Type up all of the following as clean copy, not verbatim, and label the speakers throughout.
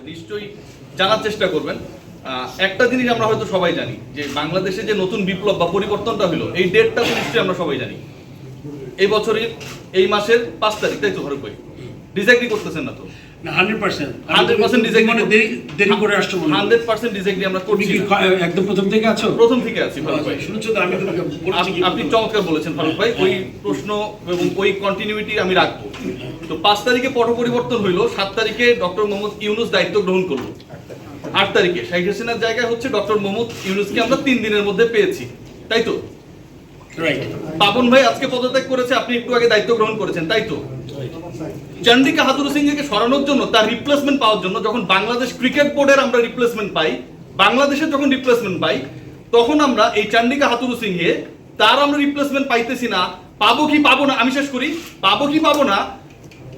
Speaker 1: নিশ্চয়ই জানার চেষ্টা করবেন। একটা জিনিস আমরা হয়তো সবাই জানি যে বাংলাদেশে যে নতুন বিপ্লব বা পরিবর্তনটা হলো এই ডেটটা তো নিশ্চয়ই আমরা সবাই জানি, এই বছরের এই মাসের 5 তারিখ, তাই তো? ফারুক ভাই ডিসএগ্রি করতেছেন না তো? 100% ডিসএগ্রি,
Speaker 2: দেরি করে আসছো
Speaker 1: 100% ডিসএগ্রি আমরা করছি।
Speaker 2: একদম প্রথম থেকে আছো?
Speaker 1: প্রথম থেকে আছি ফারুক ভাই।
Speaker 2: শুনছো তো, আমি তোমাকে বলছি কি
Speaker 1: আপনি চমৎকার বলেছেন ফারুক ভাই, ওই প্রশ্ন এবং ওই কন্টিনিউইটি আমি রাখবো। তো 5 তারিখে পট পরিবর্তন হইলো, 7 তারিখে ডক্টর মোহাম্মদ ইউনূস দায়িত্ব গ্রহণ করলো, 8 তারিখে শেখ হাসিনার জায়গায় হচ্ছে ডক্টর মোহাম্মদ ইউনূসকে আমরা 3 দিনের মধ্যে পেয়েছি, তাই তো?
Speaker 2: রাইট।
Speaker 1: পাপন ভাই আজকে পদত্যাগ করেছে, আপনি একটু আগে দায়িত্ব গ্রহণ করেছেন, তাই তো? চন্ডিকা হাথুরু সিংকে সরানোর জন্য, তার রিপ্লেসমেন্ট পাওয়ার জন্য, যখন বাংলাদেশ ক্রিকেট বোর্ডের আমরা রিপ্লেসমেন্ট পাই, বাংলাদেশের যখন রিপ্লেসমেন্ট পাই, তখন আমরা এই চন্ডিকা হাথুরু সিংহে তার আমরা রিপ্লেসমেন্ট পাইতেছি না। পাবো কি পাবো না, আমি শেষ করি, পাবো কি পাবো না,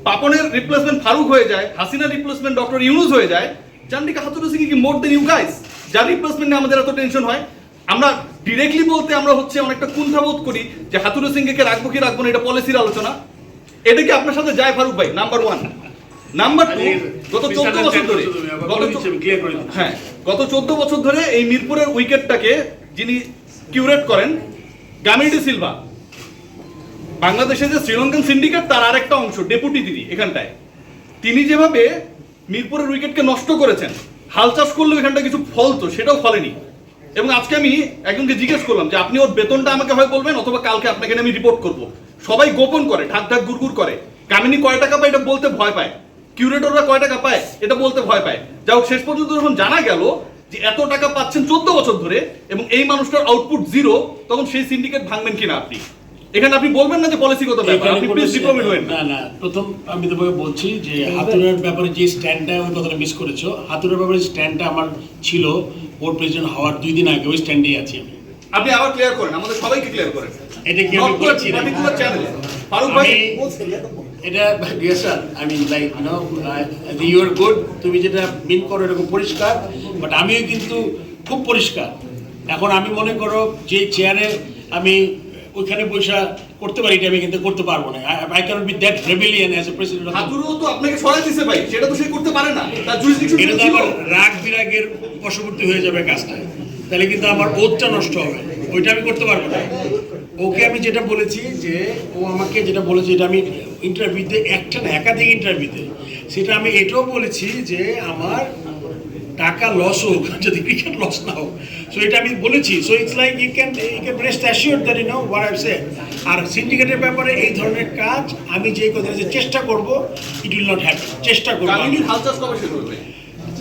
Speaker 1: পাপনের রিপ্লেসমেন্ট ফারুক হয়ে যায়, হাসিনার রিপ্লেসমেন্ট ডক্টর ইউনূস হয়ে যায়, চন্ডিকা হাথুরু সিং কি মোর দেন ইউ গাইস? যার রিপ্লেসমেন্ট নিয়ে আমাদের এত টেনশন হয়, আমরা ডিরেক্টলি বলতে আমরা হচ্ছে অনেকটা কুণ্ঠাবোধ করি যে হাথুরু সিংকে রাখবো কি রাখবো না, এটা পলিসির আলোচনা। এটা কি আপনার সাথে যায় ফারুক ভাই? নাম্বার 1। নাম্বার 2, গত 14 বছর ধরে, গত 14 বছর ধরে এই মিরপুরের উইকেটটাকে যিনি কিউরেট করেন, গামিনী ডি সিলভা, বাংলাদেশে যে শ্রীলঙ্কান সিন্ডিকেট তার আরেকটা অংশ, ডেপুটি দিদি এখানটায়, তিনি যেভাবে মিরপুরের উইকেটকে নষ্ট করেছেন, হাল চাষ করলেও এখানটা কিছু ফলতো, সেটাও ফলেনি। এবং আজকে আমি একজনকে জিজ্ঞেস করলাম যে আপনি ওর বেতনটা আমাকে হয় বলবেন অথবা কালকে আপনাকে আমি রিপোর্ট করব। সবাই গোপন করে, ঢাক ঢাক গুড়গুড় করে। কামিনী কয় টাকা পায় এটা বলতে ভয় পায়, কিউরেটররা কয় টাকা পায় এটা বলতে ভয় পায়। যাই হোক, শেষ পর্যন্ত যখন জানা গেল যে এত টাকা পাচ্ছেন 14 বছর ধরে এবং এই মানুষটার আউটপুট 0, তখন সেই সিন্ডিকেট ভাঙবেন কিনা আপনি? এখানে আপনি বলবেন না যে পলিসিগত ব্যাপার, আপনি প্লিজ ডিপ্লোমেট হবেন
Speaker 2: না। না, প্রথম আমি তোমাকে বলছি যে হাতুড়ের ব্যাপারে যে স্ট্যান্ডটা, ওই কথাটা মিস করেছো। হাতুড়ের ব্যাপারে স্ট্যান্ডটা আমার ছিল বোর্ড প্রেসিডেন্ট হওয়ার 2 দিন আগে, ওই স্ট্যান্ডেই আছি আমি।
Speaker 1: আপনি আবার ক্লিয়ার করেন, আমাদের সবাইকে ক্লিয়ার করেন।
Speaker 2: এটা কি আমি বলছি না
Speaker 1: ফারুক ভাই,
Speaker 2: এটা sir, I mean like you are good, তুমি যেটা মিন করো এরকম পরিষ্কার, বাট আমিও কিন্তু খুব পরিষ্কার। এখন আমি মনে করো যে চেয়ারে আমি ওইখানে পয়সা করতে পারি, এটা আমি কিন্তু করতে পারবো না। I can't be that rebellion as a president.
Speaker 1: Hathuru তো আপনাকে সরাই দিয়েছে ভাই, সেটা তো সে করতে পারে না, তার জুরিসডিকশন
Speaker 2: এটা তো আমার রাগ বিরাগের বশবর্তী হয়ে যাবে কাজটা, তাহলে কিন্তু আমার ওতটা নষ্ট হবে, ওইটা আমি করতে পারবো না। ওকে আমি যেটা বলেছি যে ও আমাকে যেটা বলেছে, এটা আমি ইন্টারভিউতে, একটা না একাধিক ইন্টারভিউতে, সেটা আমি এটাও বলেছি যে আমার টাকা লস হোক, যদি ক্রিকেট লস না হোক, সো এটা আমি বলেছি। So it's like you can rest assured that you know what I said. আর সিন্ডিকেটের ব্যাপারে এই ধরনের কাজ আমি যে কথা চেষ্টা করব, ইট উইল নট হ্যাপেন, চেষ্টা করব।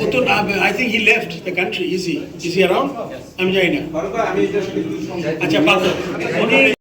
Speaker 2: ও তো I think he left the country, is he around? আমি জানি না। আচ্ছা,